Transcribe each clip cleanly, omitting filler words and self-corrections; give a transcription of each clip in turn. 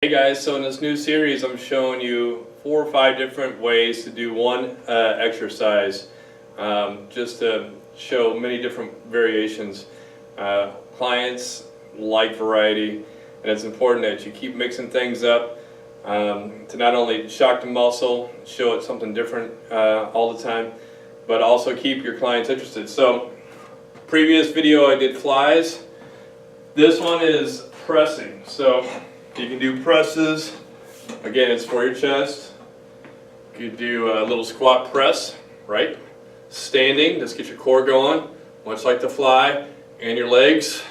Hey guys, so in this new series I'm showing you 4 or 5 different ways to do one exercise, just to show many different variations. Clients like variety, and it's important that you keep mixing things up to not only shock the muscle, show it something different all the time, but also keep your clients interested. So previous video I did flies. This one is pressing. So you can do presses. Again, it's for your chest. You could do a little squat press, right? Standing, just get your core going, much like the fly, and your legs.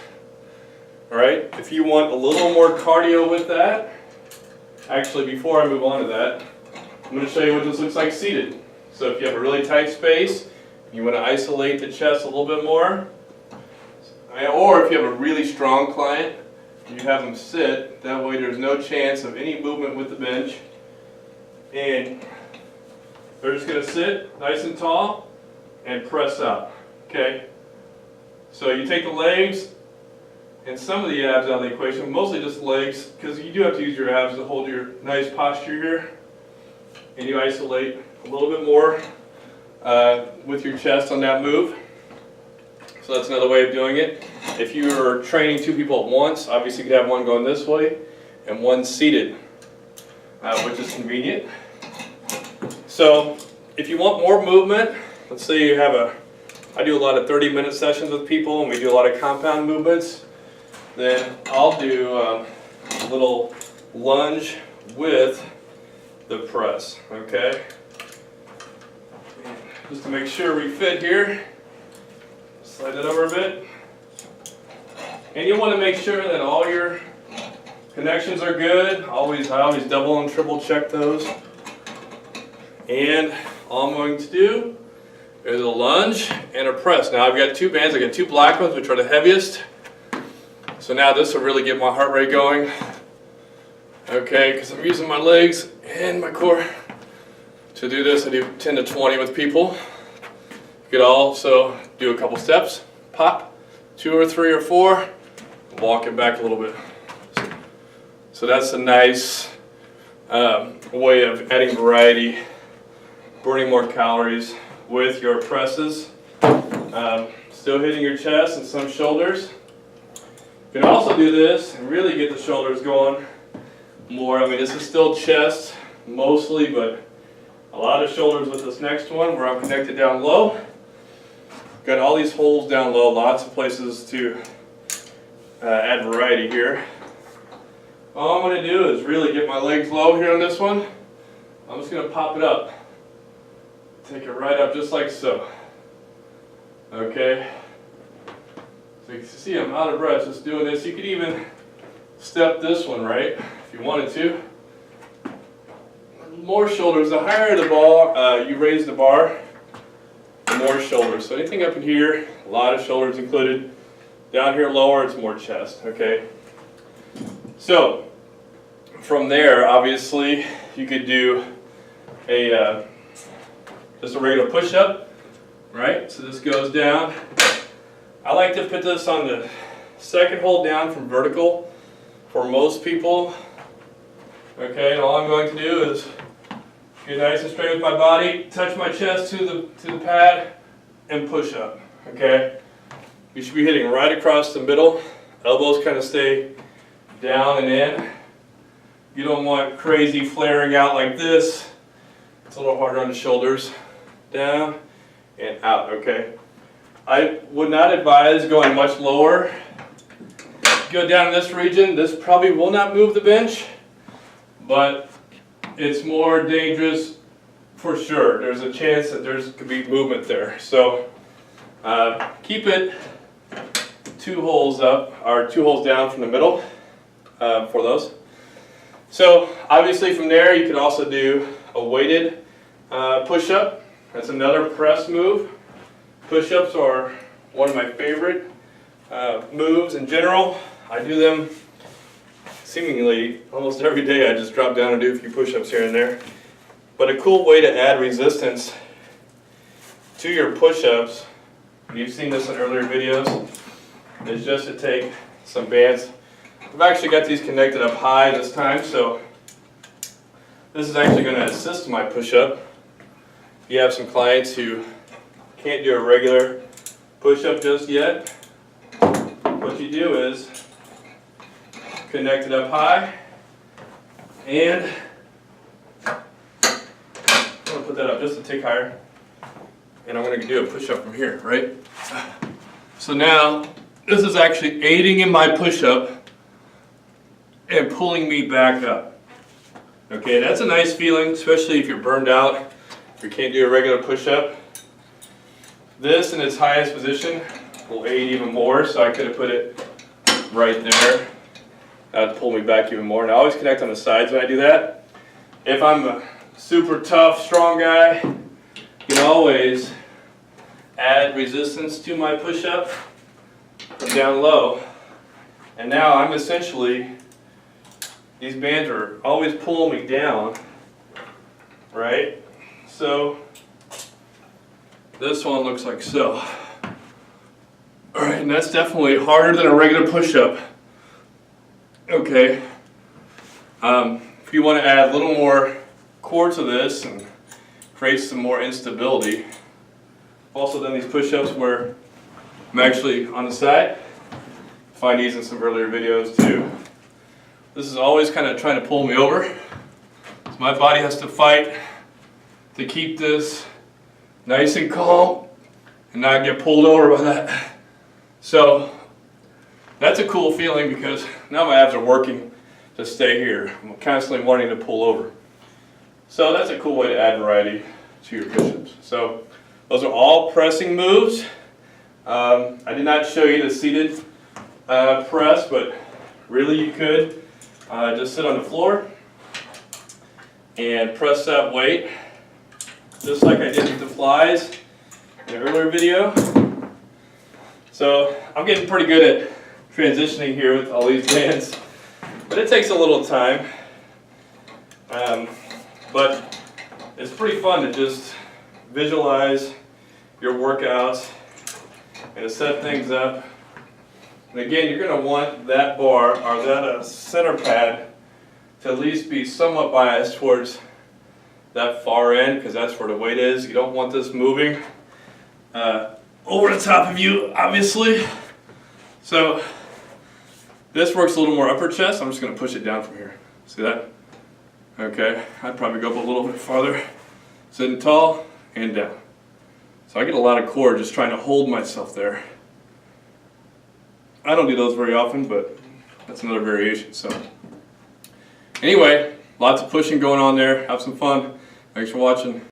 All right. If you want a little more cardio with that, actually, before I move on to that, I'm going to show you what this looks like seated. So if you have a really tight space, you want to isolate the chest a little bit more, or if you have a really strong client, you have them sit. That way there's no chance of any movement with the bench. And they're just going to sit nice and tall and press up. Okay? So you take the legs and some of the abs out of the equation, mostly just legs, because you do have to use your abs to hold your nice posture here. And you isolate a little bit more with your chest on that move. So that's another way of doing it. If you are training 2 people at once, obviously you could have one going this way and one seated, which is convenient. So if you want more movement, let's say you have I do a lot of 30-minute sessions with people and we do a lot of compound movements, then I'll do a little lunge with the press, okay? Just to make sure we fit here. Slide it over a bit. And you want to make sure that all your connections are good. I always double and triple check those. And all I'm going to do is a lunge and a press. Now I've got 2 bands. I've got 2 black ones, which are the heaviest. So now this will really get my heart rate going. Okay, because I'm using my legs and my core to do this. I do 10 to 20 with people. You could also do a couple steps, pop, 2 or 3 or 4, walk it back a little bit. So that's a nice way of adding variety, burning more calories with your presses. Still hitting your chest and some shoulders. You can also do this and really get the shoulders going more. I mean, this is still chest mostly, but a lot of shoulders with this next one where I'm connected down low. Got all these holes down low, lots of places to add variety here. All I'm going to do is really get my legs low here on this one. I'm just going to pop it up. Take it right up just like so. Okay. So you can see I'm out of breath just doing this. You could even step this one, right, if you wanted to. More shoulders. The higher the bar, you raise the bar, more shoulders. So anything up in here, a lot of shoulders included. Down here lower, it's more chest, okay? So from there, obviously, you could do just a regular push-up, right? So this goes down. I like to put this on the second hold down from vertical for most people. Okay, and all I'm going to do is get nice and straight with my body, touch my chest to the pad, and push up, okay? You should be hitting right across the middle. Elbows kind of stay down and in. You don't want crazy flaring out like this. It's a little harder on the shoulders. Down and out, okay? I would not advise going much lower. Go down in this region. This probably will not move the bench, but it's more dangerous for sure. There's a chance that could be movement there. So keep it 2 holes up, or 2 holes down from the middle for those. So obviously from there you could also do a weighted push-up. That's another press move. Push-ups are one of my favorite moves in general. I do them seemingly almost every day. I just drop down and do a few push-ups here and there. But a cool way to add resistance to your push-ups, you've seen this in earlier videos, is just to take some bands I've actually got these connected up high this time, so this is actually going to assist my push-up. You have some clients who can't do a regular push-up just yet. What you do is connect it up high, and I'm going to put that up just a tick higher, and I'm going to do a push-up from here, right? So now, this is actually aiding in my push-up and pulling me back up. Okay, that's a nice feeling, especially if you're burned out, if you can't do a regular push-up. This in its highest position will aid even more, so I could have put it right there. That would pull me back even more. And I always connect on the sides when I do that. If I'm a super tough, strong guy, you can always add resistance to my push-up from down low. And now I'm essentially, these bands are always pulling me down, right? So this one looks like so. Alright, and that's definitely harder than a regular push-up. Okay. If you want to add a little more core to this and create some more instability, I've also done these push-ups where I'm actually on the side. Find these in some earlier videos too. This is always kind of trying to pull me over. So my body has to fight to keep this nice and calm and not get pulled over by that. So that's a cool feeling because now my abs are working to stay here. I'm constantly wanting to pull over. So that's a cool way to add variety to your push-ups. So those are all pressing moves. I did not show you the seated press, but really you could just sit on the floor and press that weight just like I did with the flies in an earlier video. So I'm getting pretty good at transitioning here with all these bands, but it takes a little time. But it's pretty fun to just visualize your workouts and to set things up. And again, you're going to want that bar or that center pad to at least be somewhat biased towards that far end, because that's where the weight is. You don't want this moving over the top of you, obviously. So this works a little more upper chest. I'm just going to push it down from here. See that? Okay, I'd probably go up a little bit farther. Sitting tall and down. So I get a lot of core just trying to hold myself there. I don't do those very often, but that's another variation. So anyway, lots of pushing going on there. Have some fun. Thanks for watching.